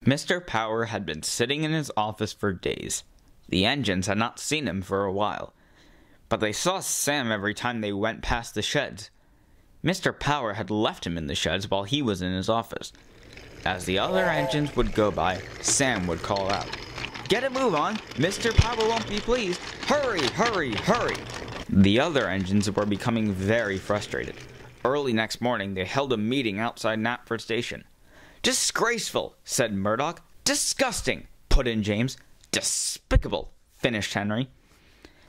Mr. Pauer had been sitting in his office for days. The engines had not seen him for a while, but they saw Sam every time they went past the sheds. Mr. Pauer had left him in the sheds while he was in his office. As the other engines would go by, Sam would call out, "Get a move on! Mr. Pauer won't be pleased! Hurry, hurry, hurry!" The other engines were becoming very frustrated. Early next morning, they held a meeting outside Knapford Station. "Disgraceful," said Murdoch. "Disgusting," put in James. "Despicable," finished Henry.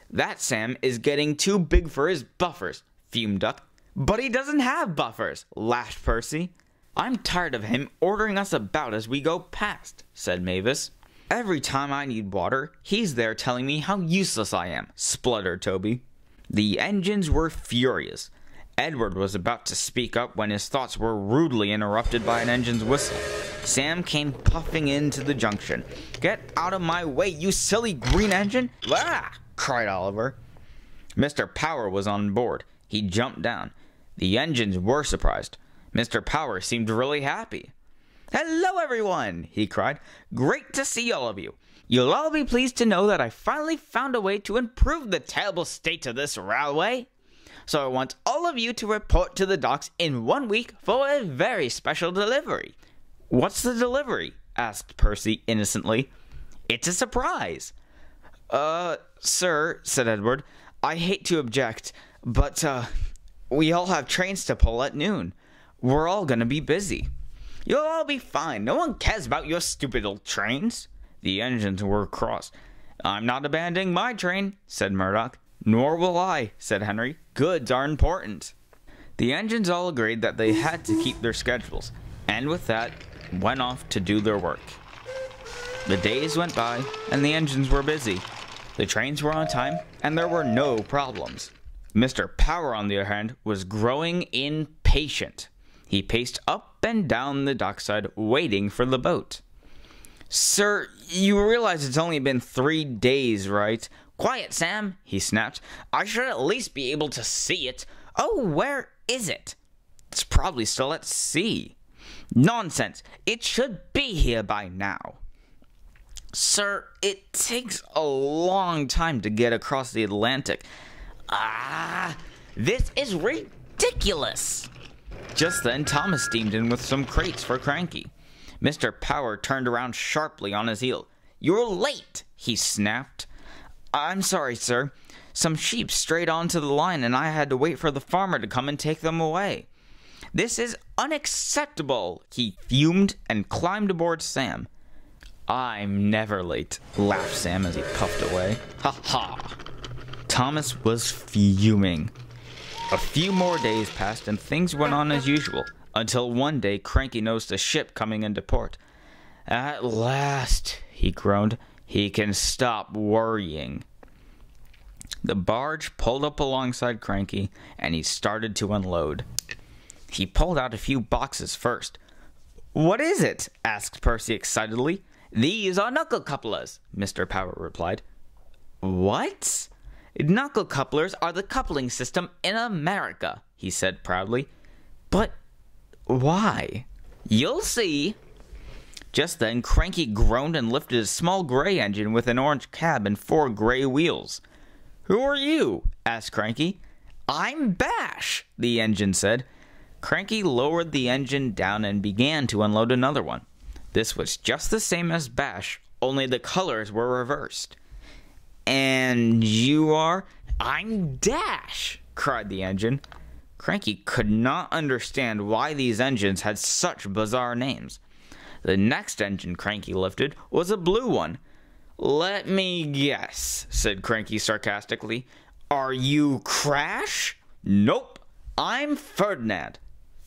"That Sam is getting too big for his buffers," fumed Duck. "But he doesn't have buffers," laughed Percy. "I'm tired of him ordering us about as we go past," said Mavis. "Every time I need water, he's there telling me how useless I am," spluttered Toby. The engines were furious. Edward was about to speak up when his thoughts were rudely interrupted by an engine's whistle. Sam came puffing into the junction. "Get out of my way, you silly green engine!" "Ah!" cried Oliver. Mr. Pauer was on board. He jumped down. The engines were surprised. Mr. Pauer seemed really happy. "Hello, everyone!" he cried. "Great to see all of you. You'll all be pleased to know that I finally found a way to improve the terrible state of this railway. So I want all of you to report to the docks in 1 week for a very special delivery." "What's the delivery?" asked Percy innocently. "It's a surprise." Sir," said Edward, "I hate to object, but, we all have trains to pull at noon. We're all gonna be busy." "You'll all be fine. No one cares about your stupid old trains." The engines were cross. "I'm not abandoning my train," said Murdoch. "Nor will I," said Henry. "Goods are important." The engines all agreed that they had to keep their schedules, and with that, went off to do their work. The days went by, and the engines were busy. The trains were on time, and there were no problems. Mr. Pauer, on the other hand, was growing impatient. He paced up and down the dockside, waiting for the boat. "Sir, you realize it's only been 3 days, right?" "Quiet, Sam," he snapped. "I should at least be able to see it." "Oh, where is it?" "It's probably still at sea." "Nonsense. It should be here by now." "Sir, it takes a long time to get across the Atlantic." "Ah, this is ridiculous." Just then, Thomas steamed in with some crates for Cranky. Mr. Pauer turned around sharply on his heel. "You're late," he snapped. "I'm sorry, sir. Some sheep strayed onto the line and I had to wait for the farmer to come and take them away." "This is unacceptable," he fumed and climbed aboard Sam. "I'm never late," laughed Sam as he puffed away. "Ha ha." Thomas was fuming. A few more days passed and things went on as usual, until one day Cranky noticed a ship coming into port. "At last," he groaned, "he can stop worrying." The barge pulled up alongside Cranky, and he started to unload. He pulled out a few boxes first. "What is it?" asked Percy excitedly. "These are knuckle couplers," Mr. Pauer replied. "What?" "Knuckle couplers are the coupling system in America," he said proudly. "But why?" "You'll see." Just then, Cranky groaned and lifted a small gray engine with an orange cab and 4 gray wheels. "Who are you?" asked Cranky. "I'm Bash," the engine said. Cranky lowered the engine down and began to unload another one. This was just the same as Bash, only the colors were reversed. "And you are—" "I'm Dash," cried the engine. Cranky could not understand why these engines had such bizarre names. The next engine Cranky lifted was a blue one. "Let me guess," said Cranky sarcastically. "Are you Crash?" "Nope, I'm Ferdinand."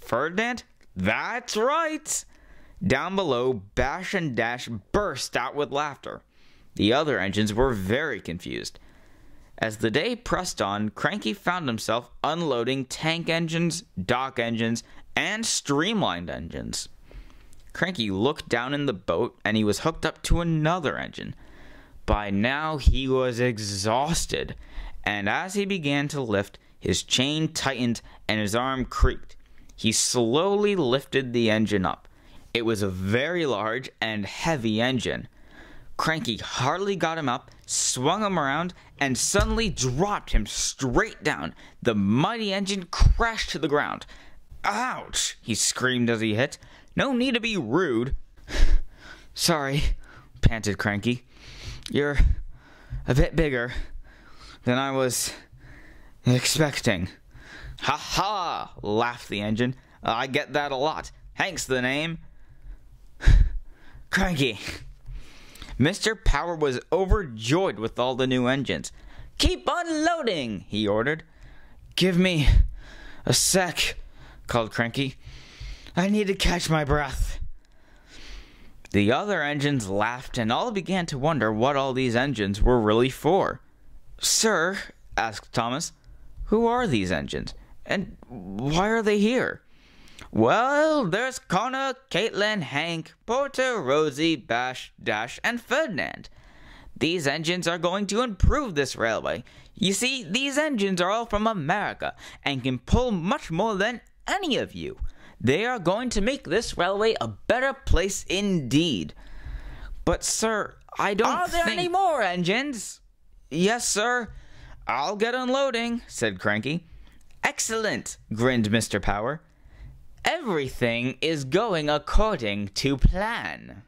"Ferdinand? That's right." Down below, Bash and Dash burst out with laughter. The other engines were very confused. As the day pressed on, Cranky found himself unloading tank engines, dock engines, and streamlined engines. Cranky looked down in the boat, and he was hooked up to another engine. By now, he was exhausted, and as he began to lift, his chain tightened and his arm creaked. He slowly lifted the engine up. It was a very large and heavy engine. Cranky hardly got him up, swung him around, and suddenly dropped him straight down. The mighty engine crashed to the ground. "Ouch!" he screamed as he hit. "No need to be rude." "Sorry," panted Cranky. "You're a bit bigger than I was expecting." "Ha ha!" laughed the engine. "I get that a lot. Hank's the name." Cranky. Mr. Pauer was overjoyed with all the new engines. "Keep unloading," he ordered. "Give me a sec," called Cranky. "I need to catch my breath." The other engines laughed and all began to wonder what all these engines were really for. "Sir," asked Thomas, "who are these engines? And why are they here?" "Well, there's Connor, Caitlin, Hank, Porter, Rosie, Bash, Dash, and Ferdinand. These engines are going to improve this railway. You see, these engines are all from America and can pull much more than any of you. They are going to make this railway a better place indeed." "But, sir, I don't think—" "Are there any more engines?" "Yes, sir. I'll get unloading," said Cranky. "Excellent," grinned Mr. Pauer. "Everything is going according to plan."